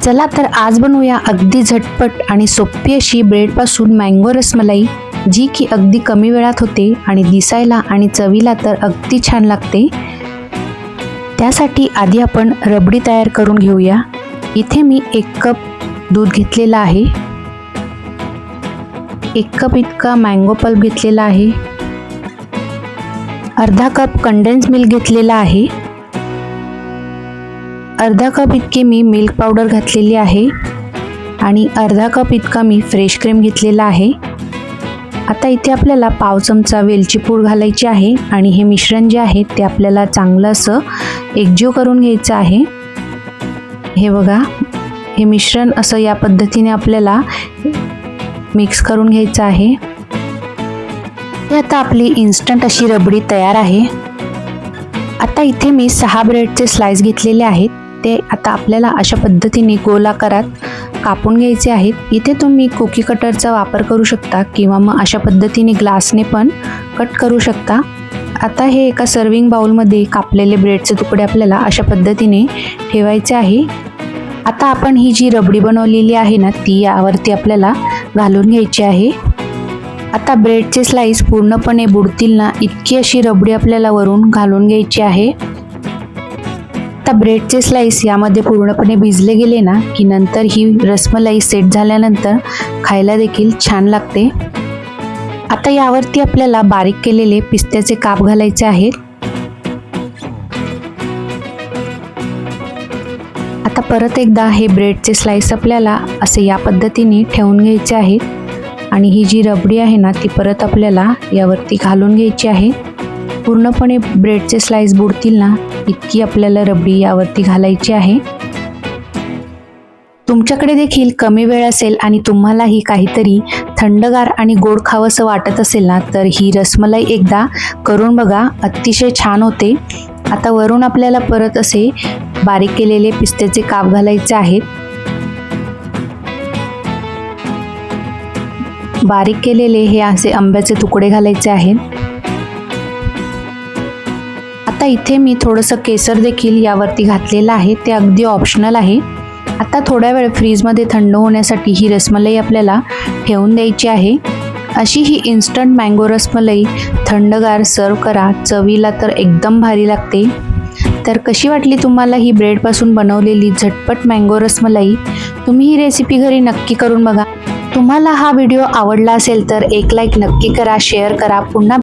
चला तर आज बनवूया अगदी झटपट आणि सोपी अशी ब्रेडपासून मँगो रसमलाई, जी की अगदी कमी वेळात होते आणि दिसायला आणि चवीला तर अगदी छान लागते। त्यासाठी आधी आपण रबडी तयार करून घेऊया। इथे मी 1 कप दूध घेतलेला आहे, 1 कप इतका मँगो पल्प घेतलेला आहे, अर्धा कप कंडेन्स मिल्क घेतलेला आहे, अर्धा कप इतकी मी मिल्क पावडर घातलेली आहे आणि अर्धा कप इतका मी फ्रेश क्रीम घेतलेला आहे। आता इथे आपल्याला पाव चमचा वेलची पूड घालायची आहे आणि हे मिश्रण जे आहे ते आपल्याला चांगलं असं एकजीव करून घ्यायचं आहे। हे बघा, हे मिश्रण असं या पद्धतीने आपल्याला मिक्स करून घ्यायचं आहे। आता आपली इन्स्टंट अशी रबडी तयार आहे। आता इथे मी 6 ब्रेडचे स्लाइस घेतलेले आहेत, ते आता आपल्याला अशा पद्धतीने गोल आकारात कापून घ्यायचे आहेत। इथे तुम्ही कुकी कटरचा वापर करू शकता किंवा मग अशा पद्धतीने ग्लासने पण कट करू शकता। आता हे एका सर्विंग बाउलमध्ये कापलेले ब्रेडचे तुकडे आपल्याला अशा पद्धतीने ठेवायचे आहे। आता आपण ही जी रबडी बनवलेली आहे ना, ती यावरती आपल्याला घालून घ्यायची आहे। आता ब्रेडचे स्लाइस पूर्णपणे बुडतील ना इतकी अशी रबडी आपल्याला वरून घालून घ्यायची आहे। आता ब्रेडचे स्लाइस यामध्ये पूर्णपणे भिजले गेले ना की नंतर ही रसमलाई सेट झाल्यानंतर खायला देखील छान लागते। आता यावरती आपल्याला बारीक केलेले पिस्त्याचे काप घालायचे आहेत। आता परत एकदा हे ब्रेडचे स्लाइस आपल्याला असे या पद्धतीने ठेवून घ्यायचे आहेत आणि ही जी रबडी आहे ना ती परत आपल्याला यावरती घालून घ्यायची आहे। पूर्णपणे ब्रेडचे स्लाइस बुडतील ना इतकी आपल्याला रबडी यावरती घालायची आहे। तुमच्याकडे देखील कमी वेळ असेल आणि तुम्हालाही काहीतरी थंडगार आणि गोड खावंसं वाटत असेल ना, तर ही रसमलाई एकदा करून बघा, अतिशय छान होते। आता वरून आपल्याला परत असे बारीक केलेले पिस्त्याचे काप घालायचे आहेत। बारीक केलेले हे असे आंब्याचे तुकडे घालायचे आहेत। आता इथे मी थोडंसं केसर देखील यावरती घातलेलं आहे, ते अगदी ऑप्शनल आहे। आता थोड्या वेळ फ्रीजमध्ये थंड होण्यासाठी ही रसमलाई आपल्याला ठेवून द्यायची आहे। अशी ही इन्स्टंट मँगो रसमलाई थंडगार सर्व करा, चवीला तर एकदम भारी लागते। तर कशी वाटली तुम्हाला ही ब्रेडपासून बनवलेली झटपट मँगो रसमलाई? तुम्ही ही रेसिपी घरी नक्की करून बघा। तुम्हाला हा व्हिडिओ आवडला असेल तर एक लाईक नक्की करा, शेअर करा। पुन्हा